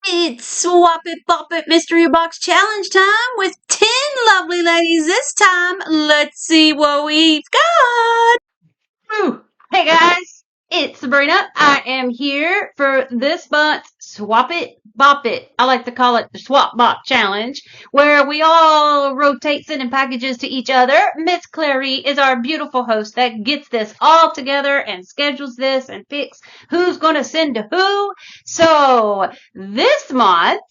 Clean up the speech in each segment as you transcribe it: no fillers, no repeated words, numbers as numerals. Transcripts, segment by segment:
It's Swap It Bop It Mystery Box Challenge time with 10 lovely ladies this time. Let's see what we've got. Woo. Hey guys, it's Sabrina. I am here for this month's Swap It Bop It. I like to call it the Swap Bop Challenge, where we all rotate sending packages to each other. Miss Clari is our beautiful host that gets this all together and schedules this and picks who's going to send to who. So this month,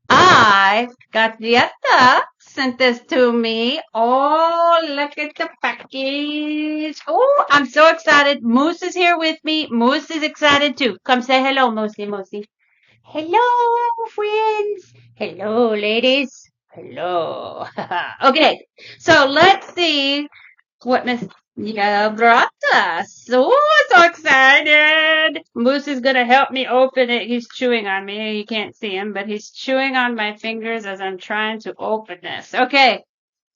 I got Jette sent this to me. Oh, look at the package. Oh, I'm so excited. Moose is here with me. Moose is excited too. Come say hello, Moosey, Moosey. Hello, friends. Hello, ladies. Hello. Okay, so let's see what Miss brought us. So excited. Moose is going to help me open it. He's chewing on me. You can't see him, but he's chewing on my fingers as I'm trying to open this. Okay.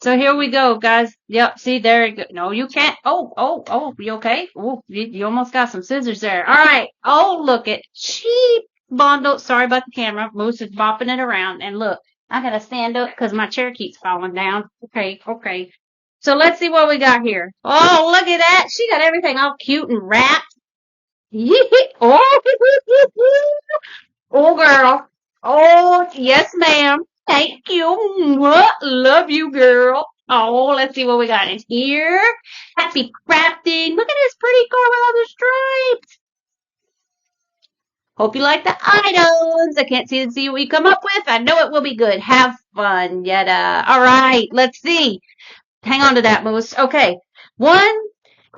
So here we go, guys. Yep. See, there you go. No, you can't. Oh. You okay? Oh, you almost got some scissors there. All right. Oh, look at cheap bundle. Sorry about the camera. Moose is bopping it around. And look, I got to stand up because my chair keeps falling down. Okay. So let's see what we got here. Oh, look at that. She got everything all cute and wrapped. Oh, oh, girl. Oh, yes, ma'am. Thank you. Love you, girl. Oh, let's see what we got in here. Happy crafting. Look at this pretty car with all the stripes. Hope you like the items. I can't see what you come up with. I know it will be good. Have fun, Jette. All right, let's see. Hang on to that, Moose. Okay. 1.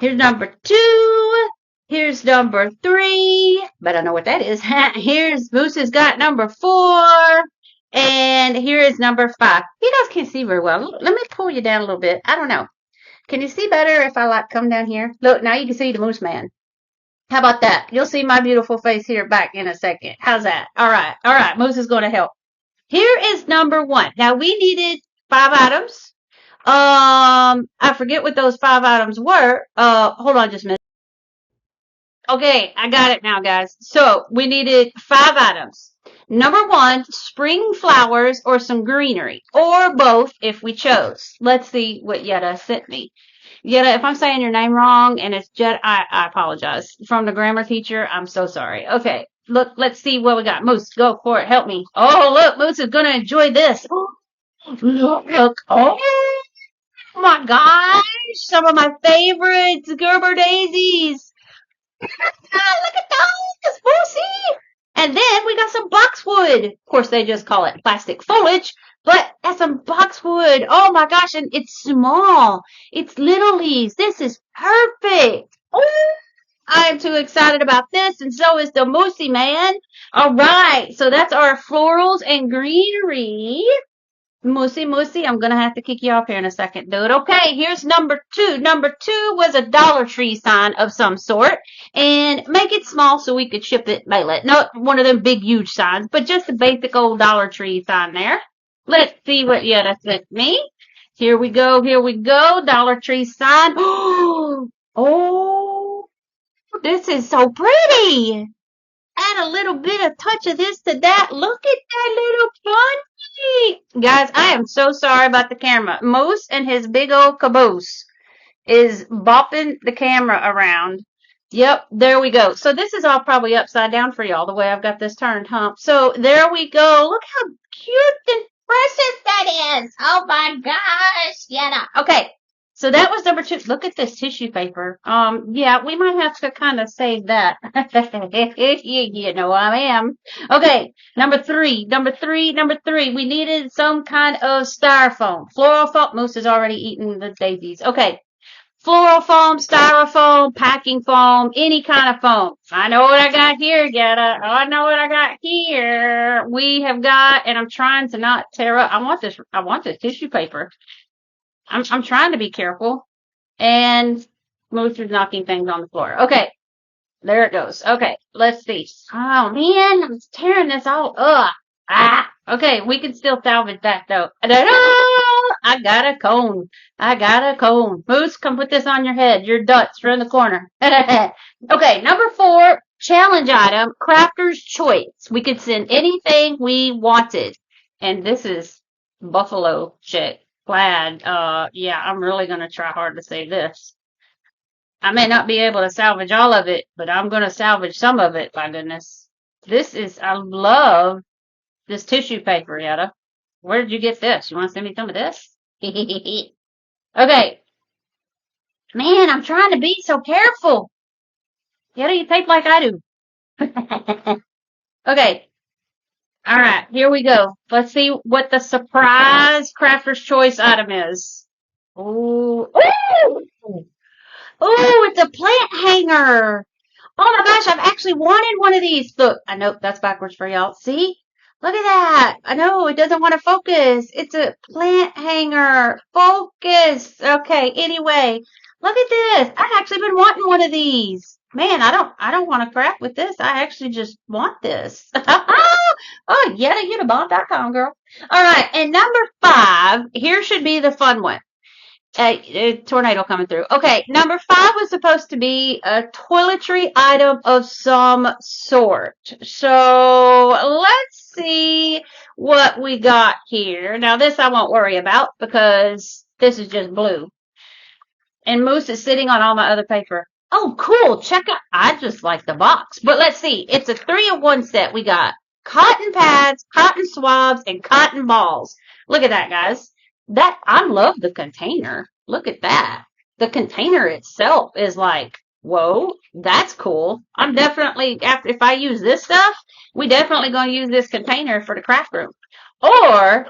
Here's number 2. Here's number 3. But I know what that is. Here's Moose has got number 4. And here is number 5. You guys can't see very well. Let me pull you down a little bit. I don't know. Can you see better if I come down here? Look, now you can see the Moose Man. How about that? You'll see my beautiful face here back in a second. How's that? All right. Moose is going to help. Here is number 1. Now we needed 5 items. I forget what those 5 items were. Hold on just a minute. Okay, I got it now, guys. So, we needed 5 items. Number 1, spring flowers or some greenery. Or both if we chose. Let's see what Jette sent me. Jette, if I'm saying your name wrong and it's Jette, I apologize. From the grammar teacher, I'm so sorry. Okay, look, let's see what we got. Moose, go for it. Help me. Oh, look, Moose is going to enjoy this. Look. Oh my gosh, some of my favorites, Gerber daisies. Look at those, Moosey. And then we got some boxwood. Of course, they just call it plastic foliage, but that's some boxwood. Oh my gosh, and it's small. It's little leaves. This is perfect. Oh, I am too excited about this, and so is the Moosey man. All right, so that's our florals and greenery. Moosey, I'm going to have to kick you off here in a second, dude. Okay, here's number 2. Number 2 was a Dollar Tree sign of some sort. And make it small so we could ship it, mail it. Not one of them big, huge signs, but just a basic old Dollar Tree sign there. Let's see what Jette sent me. Here we go. Dollar Tree sign. Oh, this is so pretty. Add a little bit of touch of this to that. Look at that little bunny. Guys, I am so sorry about the camera. Moose and his big old caboose is bopping the camera around. Yep, there we go. So this is all probably upside down for y'all, the way I've got this turned, huh? So there we go. Look how cute and precious that is. Oh my gosh, Jette. Okay. So that was number 2. Look at this tissue paper. Yeah, we might have to kind of save that. You know I am. Okay, number 3. We needed some kind of styrofoam. Floral foam. Moose has already eaten the daisies. Okay. Floral foam, styrofoam, packing foam, any kind of foam. I know what I got here, Jette. I know what I got here. We have got, and I'm trying to not tear up. I want this tissue paper. I'm trying to be careful. And Moose is knocking things on the floor. Okay. There it goes. Okay. Let's see. Oh, man. I'm tearing this all up. Okay. We can still salvage that, though. I got a cone. Moose, come put this on your head. Your ducks are in the corner. Okay. Number 4. challenge item, crafter's choice. We could send anything we wanted. And this is buffalo chick plaid. Yeah, I'm really going to try hard to say this. I may not be able to salvage all of it, but I'm going to salvage some of it, my goodness. I love this tissue paper, Jette. Where did you get this? You want to send me some of this? Okay. Man, I'm trying to be so careful. Jette, you tape like I do. Okay. All right, here we go. Let's see what the surprise crafter's choice item is. Ooh. Ooh! Ooh, it's a plant hanger. Oh my gosh, I've actually wanted one of these. Look, I know that's backwards for y'all. See? Look at that. I know it doesn't want to focus. It's a plant hanger. Focus. Okay, anyway, look at this. I've actually been wanting one of these. Man, I don't want to craft with this. I actually just want this. Oh, yeah, bomb.com, girl. All right, and number 5, here should be the fun one. Tornado coming through. Okay, number 5 was supposed to be a toiletry item of some sort. So let's see what we got here. Now this I won't worry about because this is just blue. And Moose is sitting on all my other paper. Oh, cool. Check out. I just like the box. But let's see. It's a 3-in-1 set. We got cotton pads, cotton swabs, and cotton balls. Look at that, guys. I love the container. Look at that. The container itself is like, whoa, that's cool. I'm definitely, if I use this stuff, we definitely going to use this container for the craft room. Or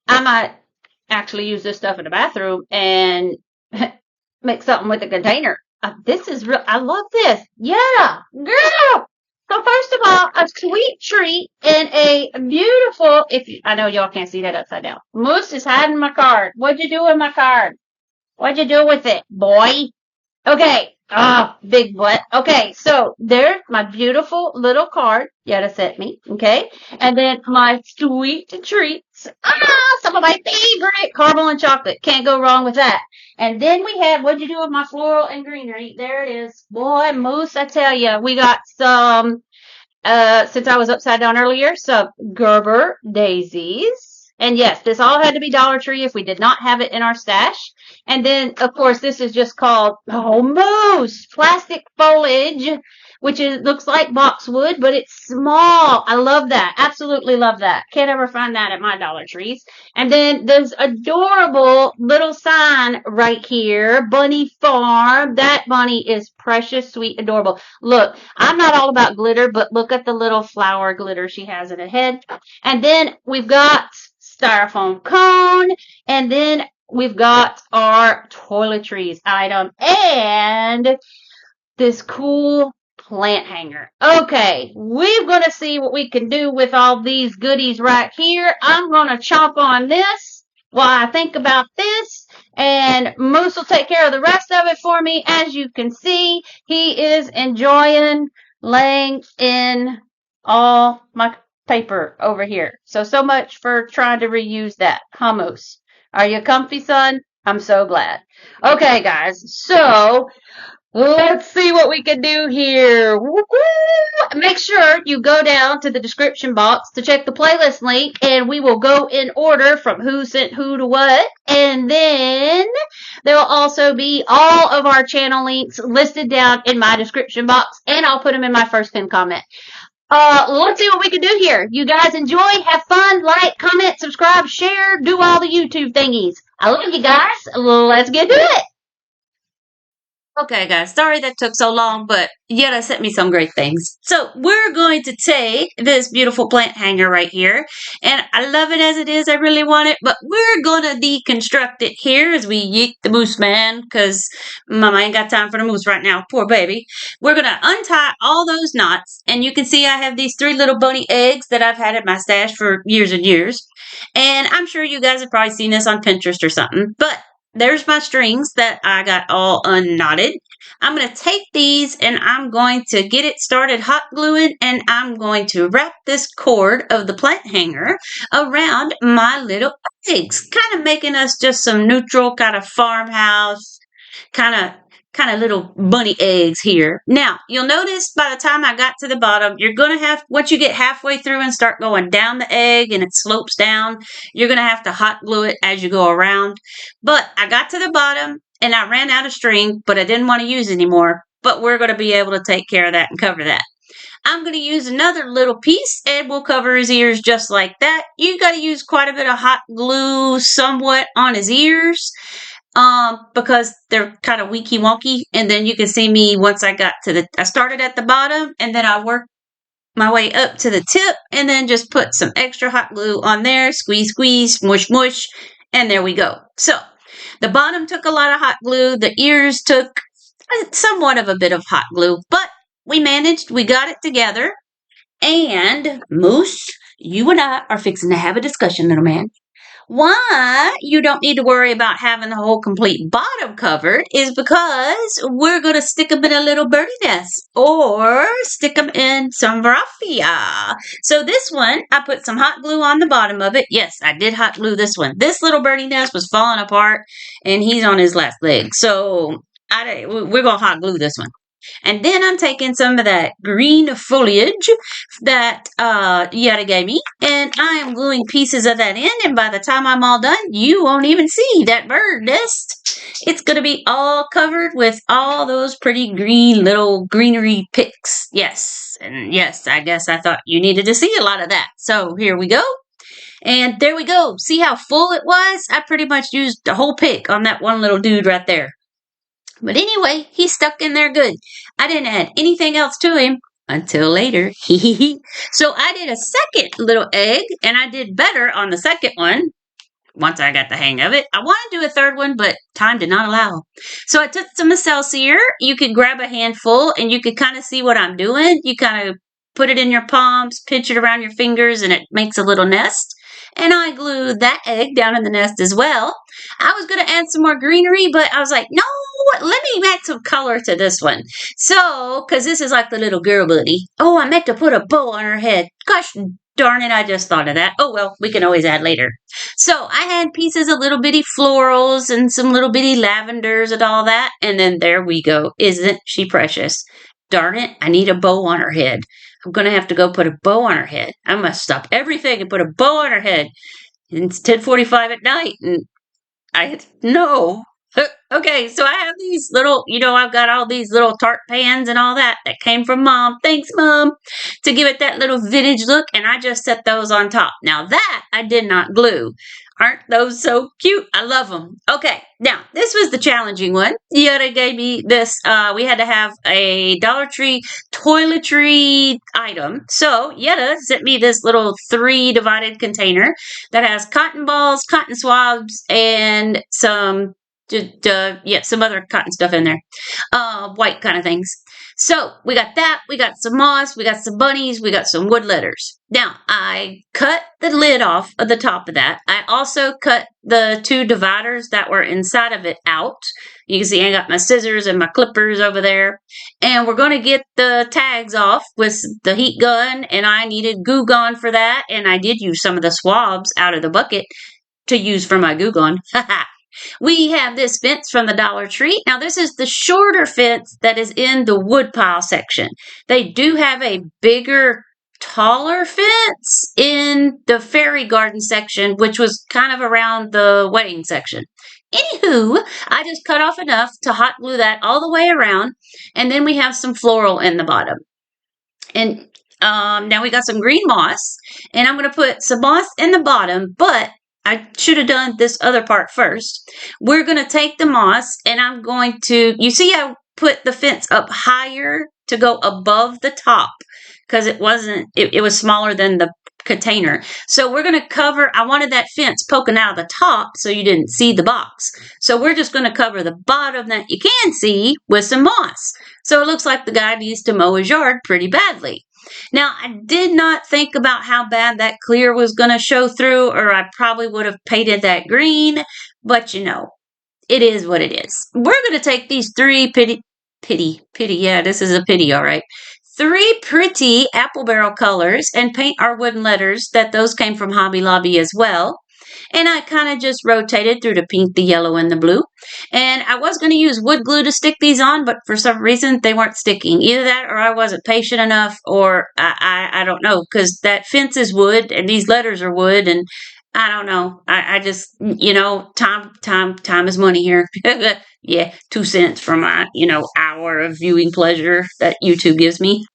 I might actually use this stuff in the bathroom and make something with the container. This is real. I love this. Yeah, girl. So first of all, a sweet treat and a beautiful, I know y'all can't see that upside down. Moose is hiding my card. What'd you do with my card? What'd you do with it, boy? Okay. Oh, big butt. Okay, so there's my beautiful little card Jette sent me. Okay. And then my sweet treats. Some of my favorite caramel and chocolate. Can't go wrong with that. And then we had, what'd you do with my floral and greenery? There it is. Boy, Moose, I tell you, we got some, since I was upside down earlier, some Gerber daisies. And yes, this all had to be Dollar Tree if we did not have it in our stash. And then, of course, this is just called, Moose, plastic foliage, which looks like boxwood, but it's small. I love that. Absolutely love that. Can't ever find that at my Dollar Trees. And then there's adorable little sign right here, Bunny Farm. That bunny is precious, sweet, adorable. Look, I'm not all about glitter, but look at the little flower glitter she has in her head. And then we've got styrofoam cone, and then we've got our toiletries item and this cool plant hanger. Okay, we're going to see what we can do with all these goodies right here. I'm going to chomp on this while I think about this, and Moose will take care of the rest of it for me. As you can see, he is enjoying laying in all my paper over here. So much for trying to reuse that. Moose? Are you comfy, son? I'm so glad. Okay, guys. So let's see what we can do here. Woo-hoo! Make sure you go down to the description box to check the playlist link, and we will go in order from who sent who to what. And then there will also be all of our channel links listed down in my description box, and I'll put them in my first pinned comment. Let's see what we can do here. You guys enjoy, have fun, like, comment, subscribe, share, do all the YouTube thingies. I love you guys. Let's get to it. Okay, guys, sorry that took so long, but Jette sent me some great things. So we're going to take this beautiful plant hanger right here, and I love it as it is. I really want it, but we're going to deconstruct it here as we yeet the moose man, because Mama ain't got time for the moose right now. Poor baby. We're going to untie all those knots, and you can see I have these 3 little bunny eggs that I've had in my stash for years and years, and I'm sure you guys have probably seen this on Pinterest or something, but there's my strings that I got all unknotted. I'm going to take these and I'm going to get it started hot gluing, and I'm going to wrap this cord of the plant hanger around my little eggs, kind of making us just some neutral kind of farmhouse, kind kind of little bunny eggs here. Now, you'll notice by the time I got to the bottom, you're going to have, once you get halfway through and start going down the egg and it slopes down, you're going to have to hot glue it as you go around. But I got to the bottom and I ran out of string, but I didn't want to use anymore. But we're going to be able to take care of that and cover that. I'm going to use another little piece and we'll cover his ears just like that. You got to use quite a bit of hot glue somewhat on his ears. Because they're kind of weaky wonky. And then you can see me once I started at the bottom and then I worked my way up to the tip and then just put some extra hot glue on there, squeeze, squeeze, mush, mush, and there we go. So the bottom took a lot of hot glue. The ears took somewhat of a bit of hot glue, but we managed, we got it together. And Moose, you and I are fixing to have a discussion, little man. Why you don't need to worry about having the whole complete bottom covered is because we're going to stick them in a little birdie nest or stick them in some raffia. So this one, I put some hot glue on the bottom of it. Yes, I did hot glue this one. This little birdie nest was falling apart and he's on his last leg. So we're going to hot glue this one. And then I'm taking some of that green foliage that Jette gave me, and I am gluing pieces of that in, and by the time I'm all done, you won't even see that bird nest. It's going to be all covered with all those pretty green little greenery picks. Yes, and yes, I guess I thought you needed to see a lot of that. So here we go. And there we go. See how full it was? I pretty much used the whole pick on that one little dude right there. But anyway, he stuck in there good. I didn't add anything else to him until later. So I did a second little egg, and I did better on the second one once I got the hang of it. I wanted to do a third one, but time did not allow. So I took some Excelsior. You could grab a handful, and you could kind of see what I'm doing. You kind of put it in your palms, pinch it around your fingers, and it makes a little nest. And I glued that egg down in the nest as well. I was going to add some more greenery, but I was like, no, let me add some color to this one. So, because this is like the little girl bunny. Oh, I meant to put a bow on her head. Gosh darn it, I just thought of that. Oh, well, we can always add later. So, I had pieces of little bitty florals and some little bitty lavenders and all that. And then there we go. Isn't she precious? Darn it, I need a bow on her head. I'm going to have to go put a bow on her head. I must stop everything and put a bow on her head. And it's 10:45 at night. And no. Okay, so I have these little, I've got all these little tart pans and all that came from Mom. Thanks, Mom. To give it that little vintage look. And I just set those on top. Now that I did not glue. Aren't those so cute? I love them. Okay, now this was the challenging one. Jette gave me this. We had to have a Dollar Tree toiletry item. So Jette sent me this little 3-divided container that has cotton balls, cotton swabs, and some other cotton stuff in there. White kind of things. So we got that, we got some moss, we got some bunnies, we got some wood letters. Now, I cut the lid off of the top of that. I also cut the 2 dividers that were inside of it out. You can see I got my scissors and my clippers over there. And we're going to get the tags off with the heat gun, and I needed Goo Gone for that. And I did use some of the swabs out of the bucket to use for my Goo Gone. We have this fence from the Dollar Tree. Now, this is the shorter fence that is in the woodpile section. They do have a bigger, taller fence in the fairy garden section, which was kind of around the wedding section. Anywho, I just cut off enough to hot glue that all the way around, and then we have some floral in the bottom. And now we got some green moss, and I'm going to put some moss in the bottom, but I should have done this other part first. We're going to take the moss, and I'm going to, you see I put the fence up higher to go above the top because it was smaller than the container. So we're going to cover, I wanted that fence poking out of the top so you didn't see the box. So we're just going to cover the bottom that you can see with some moss. So it looks like the guy needs to mow his yard pretty badly. Now, I did not think about how bad that clear was going to show through, or I probably would have painted that green, but it is what it is. We're going to take these 3 yeah, this is a pity, all right. 3 pretty apple barrel colors and paint our wooden letters, those came from Hobby Lobby as well. And I kind of just rotated through the pink, the yellow, and the blue. And I was going to use wood glue to stick these on, but for some reason they weren't sticking. Either that or I wasn't patient enough, or I don't know, because that fence is wood and these letters are wood, and I don't know. I just, time is money here. Yeah, 2 cents for my, hour of viewing pleasure that YouTube gives me.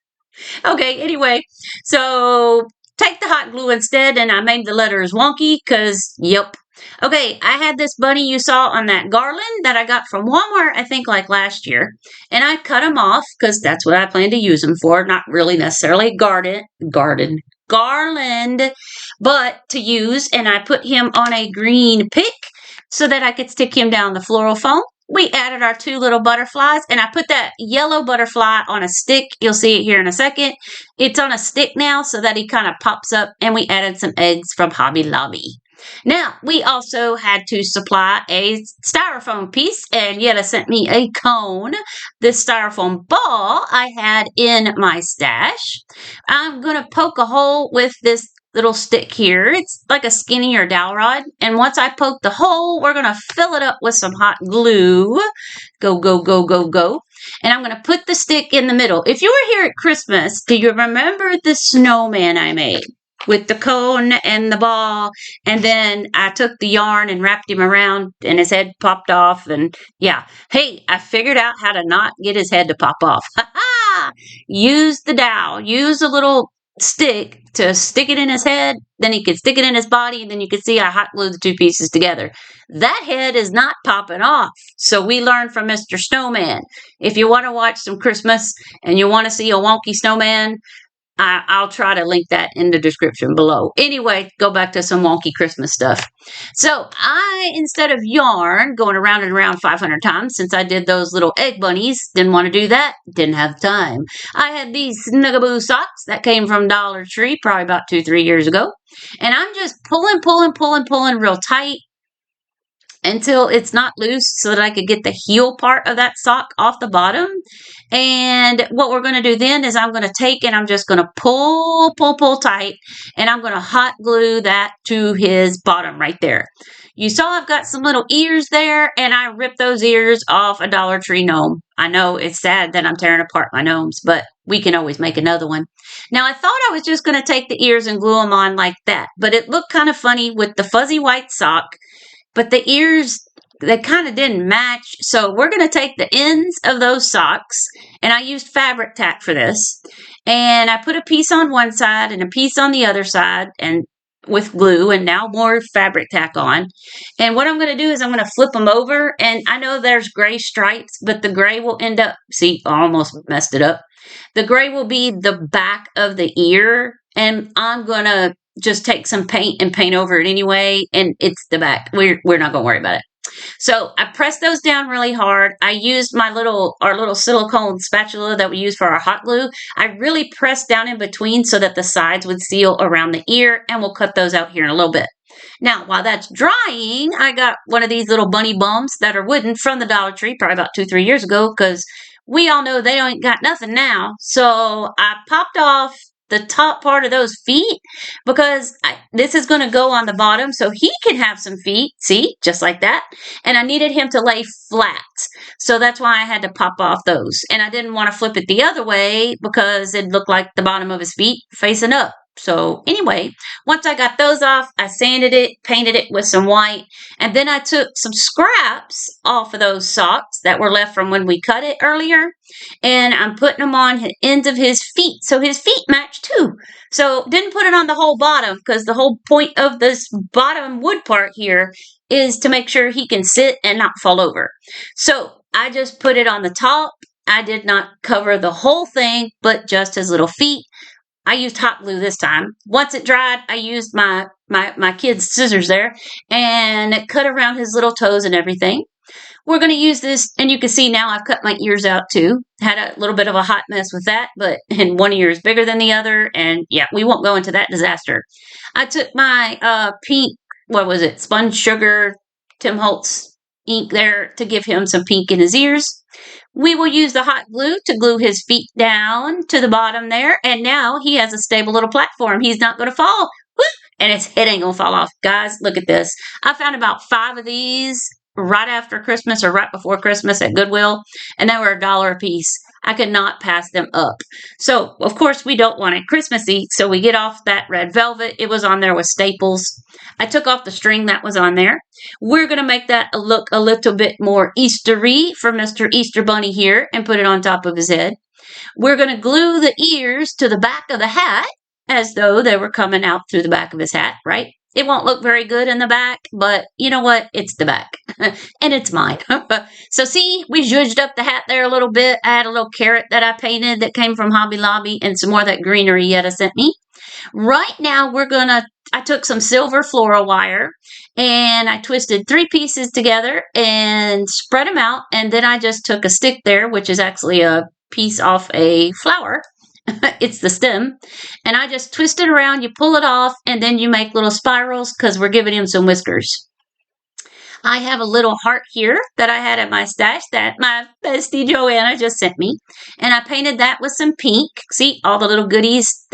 Okay, anyway, so take the hot glue instead, and I made the letters wonky, because, yep. Okay, I had this bunny you saw on that garland that I got from Walmart, I think, like last year. And I cut him off, because that's what I plan to use them for. Not really necessarily garland, but to use. And I put him on a green pick so that I could stick him down the floral foam. We added our 2 little butterflies, and I put that yellow butterfly on a stick. You'll see it here in a second. It's on a stick now so that he kind of pops up, and we added some eggs from Hobby Lobby. Now, we also had to supply a styrofoam piece, and Jette sent me a cone. This styrofoam ball I had in my stash. I'm going to poke a hole with this little stick here. It's like a skinnier dowel rod. And once I poke the hole, we're going to fill it up with some hot glue. Go, go, go, go, go. And I'm going to put the stick in the middle. If you were here at Christmas, do you remember the snowman I made with the cone and the ball? And then I took the yarn and wrapped him around and his head popped off. And yeah, hey, I figured out how to not get his head to pop off. Ha ha! Use the dowel. Use a little stick to stick it in his head, then he could stick it in his body, and then you could see I hot glued the 2 pieces together. That head is not popping off. So we learned from Mr. Snowman. If you want to watch some Christmas and you want to see a wonky snowman, I'll try to link that in the description below. Anyway, go back to some wonky Christmas stuff. So instead of yarn, going around and around 500 times, since I did those little egg bunnies, didn't want to do that, didn't have time. I had these Snuggaboo socks that came from Dollar Tree probably about 2-3 years ago. And I'm just pulling real tight until it's not loose so that I could get the heel part of that sock off the bottom. And what we're going to do then is I'm going to take and I'm just going to pull tight, and I'm going to hot glue that to his bottom right there. You saw I've got some little ears there, and I ripped those ears off a Dollar Tree gnome. I know it's sad that I'm tearing apart my gnomes, but we can always make another one. Now, I thought I was just going to take the ears and glue them on like that, but it looked kind of funny with the fuzzy white sock. But the ears, they kind of didn't match. So we're going to take the ends of those socks, and I used fabric tack for this. And I put a piece on one side and a piece on the other side, and with glue, and now more fabric tack on. And what I'm going to do is I'm going to flip them over. And I know there's gray stripes, but the gray will end up, see, I almost messed it up. The gray will be the back of the ear, and I'm going to just take some paint and paint over it anyway, and it's the back. We're not going to worry about it. So I pressed those down really hard. I used our little silicone spatula that we use for our hot glue. I really pressed down in between so that the sides would seal around the ear, and we'll cut those out here in a little bit. Now, while that's drying, I got one of these little bunny bums that are wooden from the Dollar Tree probably about 2-3 years ago, because we all know they ain't got nothing now. So I popped off the top part of those feet, because this is going to go on the bottom so he can have some feet, see, just like that. And I needed him to lay flat, so that's why I had to pop off those. And I didn't want to flip it the other way because it looked like the bottom of his feet facing up. So anyway, once I got those off, I sanded it, painted it with some white, and then I took some scraps off of those socks that were left from when we cut it earlier, and I'm putting them on the ends of his feet, so his feet match too. So didn't put it on the whole bottom, because the whole point of this bottom wood part here is to make sure he can sit and not fall over. So I just put it on the top. I did not cover the whole thing, but just his little feet. I used hot glue this time. Once it dried, I used my kid's scissors there and cut around his little toes and everything. We're going to use this, and you can see now I've cut my ears out too. Had a little bit of a hot mess with that, and one ear is bigger than the other, and yeah, we won't go into that disaster. I took my pink, Sponge Sugar, Tim Holtz ink there to give him some pink in his ears. We will use the hot glue to glue his feet down to the bottom there. And now he has a stable little platform. He's not going to fall and its head ain't gonna fall off. Guys, look at this. I found about 5 of these right after Christmas or right before Christmas at Goodwill, and they were $1 a piece. I could not pass them up. So, of course, we don't want it Christmassy, so we get off that red velvet. It was on there with staples. I took off the string that was on there. We're going to make that look a little bit more Eastery for Mr. Easter Bunny here and put it on top of his head. We're going to glue the ears to the back of the hat as though they were coming out through the back of his hat, right? It won't look very good in the back, but you know what? It's the back. And it's mine. So see, we zhuzhed up the hat there a little bit. I had a little carrot that I painted that came from Hobby Lobby and some more of that greenery Jette sent me. Right now, I took some silver floral wire and I twisted 3 pieces together and spread them out. And then I just took a stick there, which is actually a piece off a flower. It's the stem. And I just twist it around, you pull it off, and then you make little spirals because we're giving him some whiskers. I have a little heart here that I had at my stash that my bestie Joanna just sent me. And I painted that with some pink. See, all the little goodies.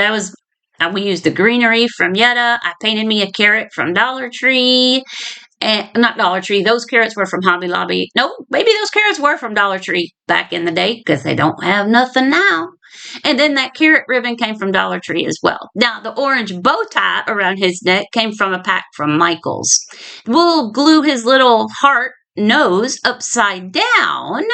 We used the greenery from Jette. I painted me a carrot from Dollar Tree. And not Dollar Tree. Those carrots were from Hobby Lobby. No, maybe those carrots were from Dollar Tree back in the day because they don't have nothing now. And then that carrot ribbon came from Dollar Tree as well. Now, the orange bow tie around his neck came from a pack from Michael's. We'll glue his little heart nose upside down,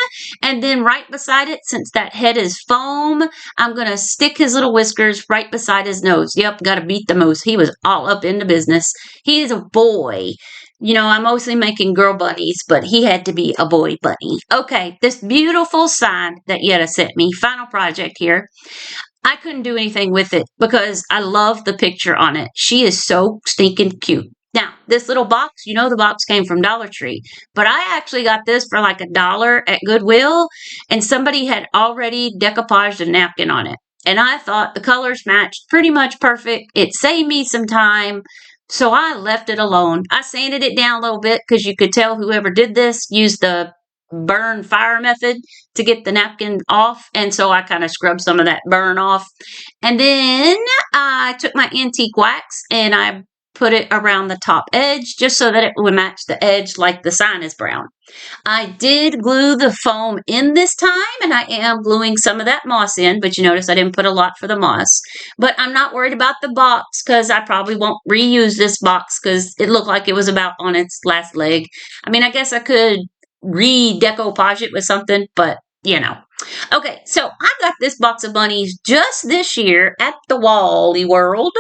and then right beside it, since that head is foam, I'm going to stick his little whiskers right beside his nose. Yep, got to beat the moose. He was all up in the business. He is a boy. You know, I'm mostly making girl bunnies, but he had to be a boy bunny. Okay, this beautiful sign that Jette sent me, final project here. I couldn't do anything with it because I love the picture on it. She is so stinking cute. Now, this little box, you know the box came from Dollar Tree, but I actually got this for like $1 at Goodwill, and somebody had already decoupaged a napkin on it. And I thought the colors matched pretty much perfect. It saved me some time. So I left it alone. I sanded it down a little bit because you could tell whoever did this used the burn fire method to get the napkin off. And so I kind of scrubbed some of that burn off. And then I took my antique wax and I put it around the top edge just so that it would match the edge like the sign is brown. I did glue the foam in this time, and I am gluing some of that moss in, but you notice I didn't put a lot for the moss. But I'm not worried about the box because I probably won't reuse this box because it looked like it was about on its last leg. I mean, I guess I could re-decoupage it with something, but you know. Okay, so I got this box of bunnies just this year at the Wally World,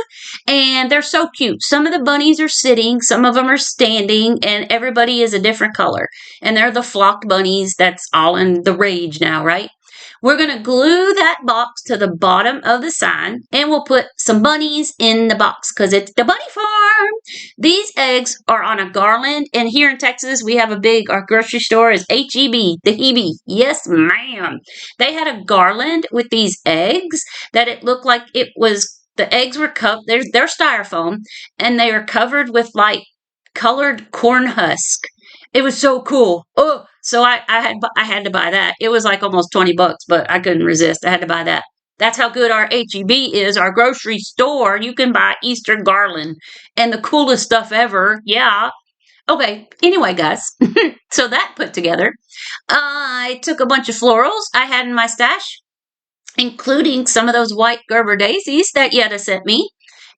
and they're so cute. Some of the bunnies are sitting, some of them are standing, and everybody is a different color. And they're the flocked bunnies that's all in the rage now, right? We're going to glue that box to the bottom of the sign, and we'll put some bunnies in the box because it's the bunny farm. These eggs are on a garland, and here in Texas, we have our grocery store is H-E-B, the Hebe. Yes, ma'am. They had a garland with these eggs that it looked like it was, the eggs were covered, they're styrofoam, and they are covered with like colored corn husk. It was so cool. Oh, so I had to buy that. It was like almost $20, but I couldn't resist. I had to buy that. That's how good our H-E-B is, our grocery store. You can buy Easter garland and the coolest stuff ever. Yeah. Okay. Anyway, guys, so that put together, I took a bunch of florals I had in my stash, including some of those white Gerber daisies that Jette sent me.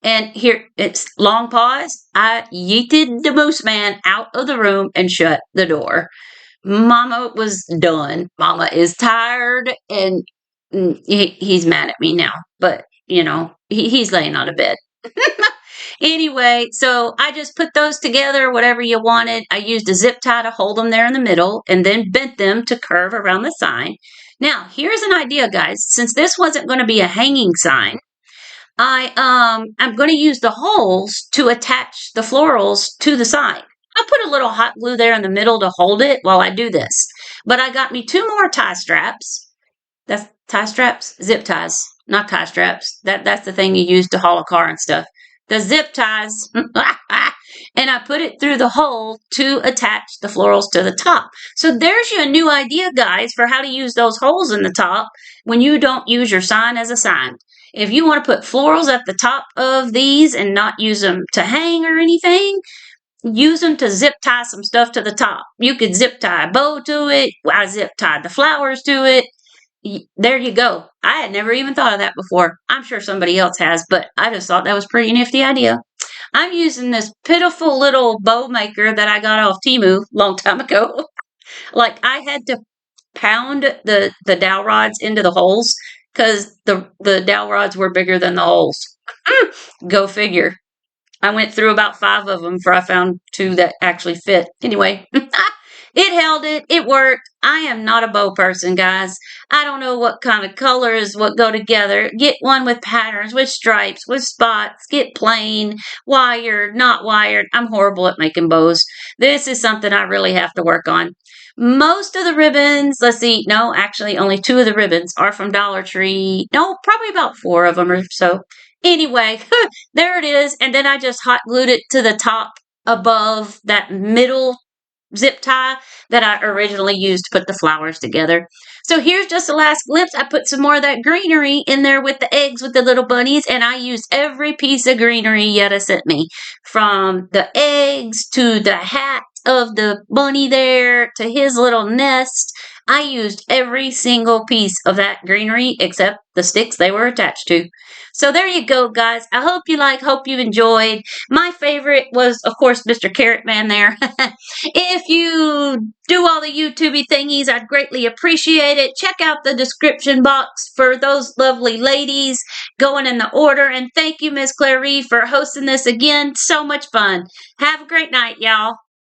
And here, it's long pause. I yeeted the moose man out of the room and shut the door. Mama was done. Mama is tired, and he's mad at me now. But, you know, he's laying on a bed. Anyway, so I just put those together, whatever you wanted. I used a zip tie to hold them there in the middle, and then bent them to curve around the sign. Now, here's an idea, guys. Since this wasn't going to be a hanging sign, I'm going to use the holes to attach the florals to the sign. I'll put a little hot glue there in the middle to hold it while I do this. But I got me 2 more tie straps. That's tie straps? Zip ties, not tie straps. That's the thing you use to haul a car and stuff. The zip ties. And I put it through the hole to attach the florals to the top. So there's your new idea, guys, for how to use those holes in the top when you don't use your sign as a sign. If you want to put florals at the top of these and not use them to hang or anything, use them to zip tie some stuff to the top. You could zip tie a bow to it. I zip tied the flowers to it. There you go. I had never even thought of that before. I'm sure somebody else has, but I just thought that was a pretty nifty idea. I'm using this pitiful little bow maker that I got off Temu a long time ago. Like, I had to pound the dowel rods into the holes because the dowel rods were bigger than the holes. Go figure. I went through about 5 of them before I found 2 that actually fit. Anyway, it held it. It worked. I am not a bow person, guys. I don't know what kind of colors what go together. Get one with patterns, with stripes, with spots. Get plain, wired, not wired. I'm horrible at making bows. This is something I really have to work on. Most of the ribbons, let's see, no, actually only 2 of the ribbons are from Dollar Tree. No, probably about 4 of them or so. Anyway, there it is. And then I just hot glued it to the top above that middle zip tie that I originally used to put the flowers together. So here's just the last glimpse. I put some more of that greenery in there with the eggs with the little bunnies, and I used every piece of greenery Jette sent me, from the eggs to the hat of the bunny there to his little nest. I used every single piece of that greenery except the sticks they were attached to. So there you go, guys. I hope you hope you enjoyed. My favorite was, of course, Mr. Carrot Man there. If you do all the YouTubey thingies, I'd greatly appreciate it. Check out the description box for those lovely ladies going in the order. And thank you, Miss Clari, for hosting this again. So much fun. Have a great night, y'all.